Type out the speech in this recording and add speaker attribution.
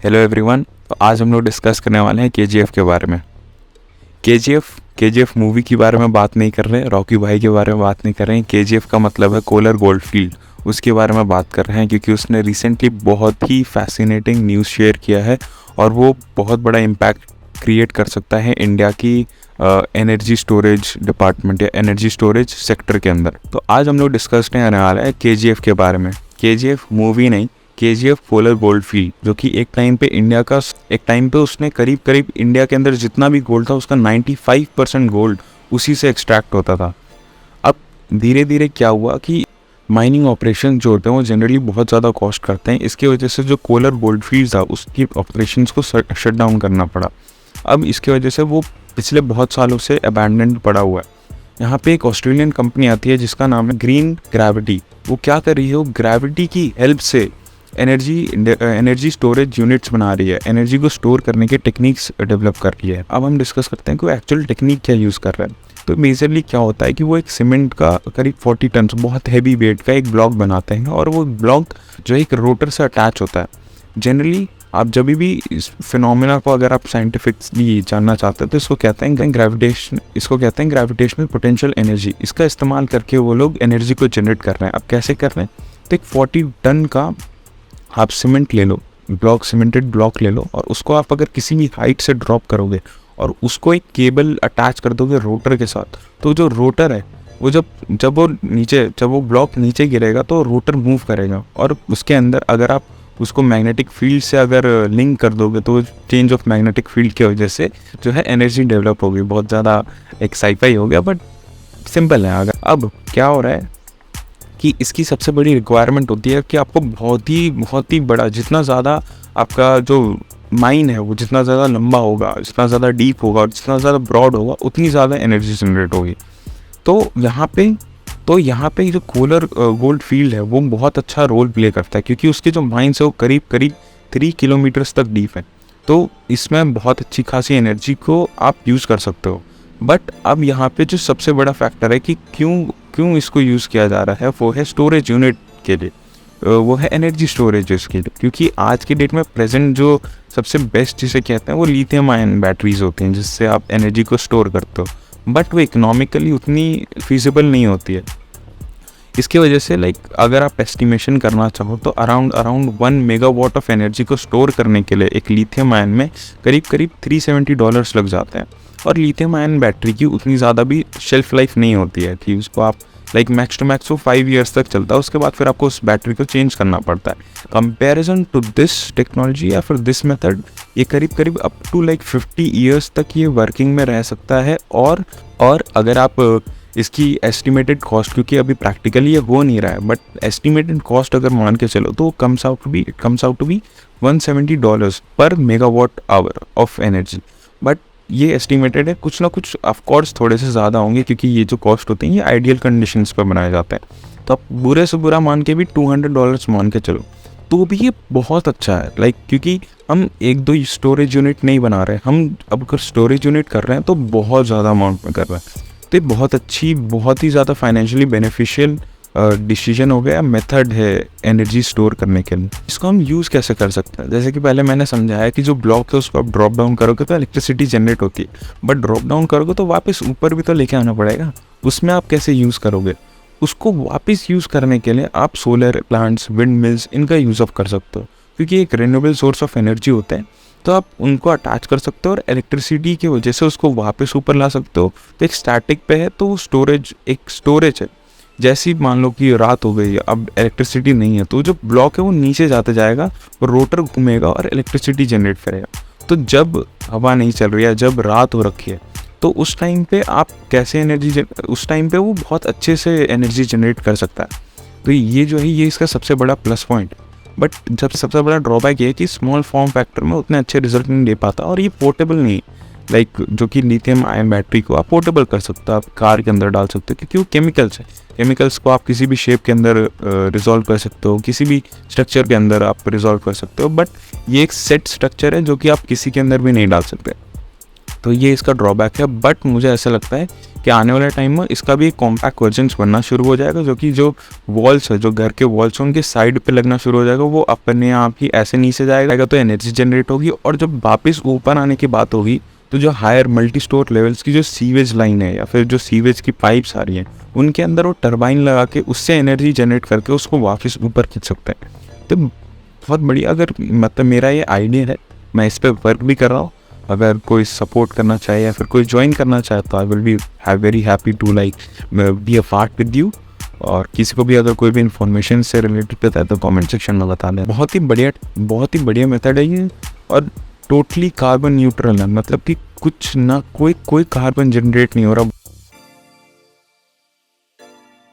Speaker 1: Hello everyone. तो आज हम लोग डिस्कस करने वाले हैं केजीएफ के बारे में। केजीएफ मूवी के बारे में बात नहीं कर रहे हैं, रॉकी भाई के बारे में बात नहीं कर रहे हैं। केजीएफ का मतलब है कोलर गोल्डफील्ड, उसके बारे में बात कर रहे हैं क्योंकि उसने रिसेंटली बहुत ही फैसिनेटिंग न्यूज़ शेयर किया है और वो बहुत बड़ा इम्पैक्ट क्रिएट कर सकता है इंडिया की एनर्जी स्टोरेज डिपार्टमेंट या एनर्जी स्टोरेज सेक्टर के अंदर। तो आज हम लोग डिस्कस करने वाला है केजीएफ के बारे में। केजीएफ मूवी नहीं, केजीएफ कोलर गोल्डफील्ड, जो कि एक टाइम पे उसने करीब इंडिया के अंदर जितना भी गोल्ड था उसका 95% गोल्ड उसी से एक्सट्रैक्ट होता था। अब धीरे धीरे क्या हुआ कि माइनिंग ऑपरेशन जो होते हैं वो जनरली बहुत ज़्यादा कॉस्ट करते हैं। इसकी वजह से जो कोलर गोल्डफील्ड था उसकी ऑपरेशंस को शट डाउन करना पड़ा। अब इसकी वजह से वो पिछले बहुत सालों से अबैंडन्ड पड़ा हुआ है। यहाँ पे एक ऑस्ट्रेलियन कंपनी आती है जिसका नाम है ग्रीन ग्रेविटी। वो क्या कर रही है, वो ग्रेविटी की हेल्प से एनर्जी स्टोरेज यूनिट्स बना रही है, एनर्जी को स्टोर करने के टेक्निक्स डेवलप कर रही है। अब हम डिस्कस करते हैं कि वो एक्चुअल टेक्निक क्या यूज़ कर रहा है। तो मेजरली क्या होता है कि वो एक सीमेंट का करीब 40 टन बहुत हैवी वेट का एक ब्लॉक बनाते हैं और वो ब्लॉक जो एक रोटर से अटैच होता है। जनरली आप जब भी इस फिनोमेना को अगर आप साइंटिफिकली जानना चाहते हैं तो इसको कहते हैं ग्रेविटेशनल पोटेंशियल एनर्जी। इसका इस्तेमाल करके वो लोग एनर्जी को जनरेट कर रहे हैं। अब कैसे कर रहे हैं, तो एक 40 टन का आप सीमेंटेड ब्लॉक ले लो और उसको आप अगर किसी भी हाइट से ड्रॉप करोगे और उसको एक केबल अटैच कर दोगे रोटर के साथ, तो जो रोटर है वो जब वो ब्लॉक नीचे गिरेगा तो रोटर मूव करेगा और उसके अंदर अगर आप उसको मैग्नेटिक फील्ड से अगर लिंक कर दोगे तो चेंज ऑफ मैग्नेटिक फील्ड की वजह से जो है एनर्जी डेवलप होगी। बहुत ज़्यादा एक साइफाई हो गया बट सिंपल है। अगर अब क्या हो रहा है कि इसकी सबसे बड़ी रिक्वायरमेंट होती है कि आपको बहुत ही बड़ा, जितना ज़्यादा आपका जो माइन है वो जितना ज़्यादा लंबा होगा, जितना ज़्यादा डीप होगा और जितना ज़्यादा ब्रॉड होगा उतनी ज़्यादा एनर्जी जनरेट होगी। तो यहाँ पे जो कोलर गोल्ड फील्ड है वो बहुत अच्छा रोल प्ले करता है क्योंकि उसके जो माइंस है वो करीब 3 किलोमीटर्स तक डीप है। तो इसमें बहुत अच्छी खासी एनर्जी को आप यूज़ कर सकते हो। बट अब यहाँ पे जो सबसे बड़ा फैक्टर है कि क्यों इसको यूज़ किया जा रहा है वो है स्टोरेज यूनिट के लिए, वो है एनर्जी स्टोरेज इसके लिए। क्योंकि आज के डेट में प्रेजेंट जो सबसे बेस्ट जिसे कहते हैं वो लिथियम आयन बैटरीज होती हैं जिससे आप एनर्जी को स्टोर करते हो, बट वो इकोनॉमिकली उतनी फिजिबल नहीं होती है। इसकी वजह से अगर आप एस्टिमेशन करना चाहो तो अराउंड 1 मेगावाट ऑफ एनर्जी को स्टोर करने के लिए एक लिथियम आयन में करीब $370 लग जाते हैं। और लिथियम आयन बैटरी की उतनी ज़्यादा भी शेल्फ लाइफ नहीं होती है कि उसको आप मैक्स टू मैक्स वो 5 ईयर्स तक चलता है, उसके बाद फिर आपको उस बैटरी को चेंज करना पड़ता है। कंपैरिजन टू दिस टेक्नोलॉजी या फिर दिस मेथड ये करीब अप टू 50 ईयर्स तक ये वर्किंग में रह सकता है। और अगर आप इसकी एस्टिमेटेड कॉस्ट, क्योंकि अभी प्रैक्टिकली ये हो नहीं रहा है, बट एस्टिमेटेड कॉस्ट अगर मान के चलो तो कम्स आउट टू बी $170 पर megawatt hour of energy. But ये एस्टिमेटेड है, कुछ ना कुछ ऑफकोर्स थोड़े से ज़्यादा होंगे क्योंकि ये जो कॉस्ट होते हैं ये आइडियल कंडीशंस पर बनाए जाते हैं। तो आप बुरे से बुरा मान के भी $200 मान के चलो तो भी ये बहुत अच्छा है। क्योंकि हम 1-2 स्टोरेज यूनिट नहीं बना रहे, हम अब अगर स्टोरेज यूनिट कर रहे हैं तो बहुत ज़्यादा अमाउंट में कर रहे हैं। तो ये बहुत ही ज़्यादा फाइनेंशियली बेनिफिशियल डिसीजन हो गया, मेथड है एनर्जी स्टोर करने के लिए। इसको हम यूज़ कैसे कर सकते हैं, जैसे कि पहले मैंने समझाया कि जो ब्लॉक है उसको आप ड्रॉप डाउन करोगे तो इलेक्ट्रिसिटी जनरेट होती है, बट ड्रॉप डाउन करोगे तो वापस ऊपर भी तो लेके आना पड़ेगा। उसमें आप कैसे यूज़ करोगे, उसको वापस यूज़ करने के लिए आप सोलर प्लांट्स, विंड मिल्स, इनका यूज़ ऑफ कर सकते हो क्योंकि एक रिन्यूएबल सोर्स ऑफ एनर्जी होते हैं। तो आप उनको अटैच कर सकते हो और इलेक्ट्रिसिटी की वजह से उसको वापस ऊपर ला सकते हो। तो एक स्टैटिक पे है तो एक स्टोरेज है। जैसी मान लो कि रात हो गई, अब इलेक्ट्रिसिटी नहीं है, तो जो ब्लॉक है वो नीचे जाते जाएगा, रोटर घूमेगा और इलेक्ट्रिसिटी जनरेट करेगा। तो जब हवा नहीं चल रही है, जब रात हो रखी है, तो उस टाइम पे आप कैसे उस टाइम पे वो बहुत अच्छे से एनर्जी जनरेट कर सकता है। तो ये जो है ये इसका सबसे बड़ा प्लस पॉइंट। बट जब सबसे बड़ा ड्रॉबैक ये है कि स्मॉल फॉर्म फैक्टर में उतने अच्छे रिजल्ट नहीं दे पाता और ये पोर्टेबल नहीं है। जो कि लिथियम आयन बैटरी को आप पोर्टेबल कर सकते हो, आप कार के अंदर डाल सकते हो क्योंकि वो केमिकल्स है। केमिकल्स को आप किसी भी शेप के अंदर रिजॉल्व कर सकते हो, किसी भी स्ट्रक्चर के अंदर आप रिजॉल्व कर सकते हो। बट ये एक सेट स्ट्रक्चर है जो कि आप किसी के अंदर भी नहीं डाल सकते। तो ये इसका ड्रॉबैक है। बट मुझे ऐसा लगता है कि आने वाले टाइम में इसका भी एक कॉम्पैक्ट वर्जन बनना शुरू हो जाएगा, जो कि जो वॉल्स है, जो घर के वॉल्स हैं, उनके साइड पे लगना शुरू हो जाएगा। वो अपने आप ही ऐसे नीचे जाएगा तो एनर्जी जनरेट होगी, और जब वापस ऊपर आने की बात होगी तो जो हायर मल्टी स्टोर लेवल्स की जो सीवेज लाइन है या फिर जो सीवेज की पाइप्स आ रही हैं, उनके अंदर वो टरबाइन लगा के उससे एनर्जी जनरेट करके उसको वापस ऊपर खींच सकते हैं। तो बहुत बढ़िया, अगर मतलब मेरा ये आइडिया है, मैं इस पर वर्क भी कर रहा हूँ। अगर कोई सपोर्ट करना चाहे या फिर कोई ज्वाइन करना चाहे तो I will be very happy to like be a part with you. और किसी को भी अगर कोई भी इन्फॉर्मेशन से रिलेटेड पता है तो कमेंट सेक्शन में बता दें। बहुत ही बढ़िया मेथड है ये, और टोटली कार्बन न्यूट्रल है, मतलब कि कुछ ना कोई कार्बन जनरेट नहीं हो रहा।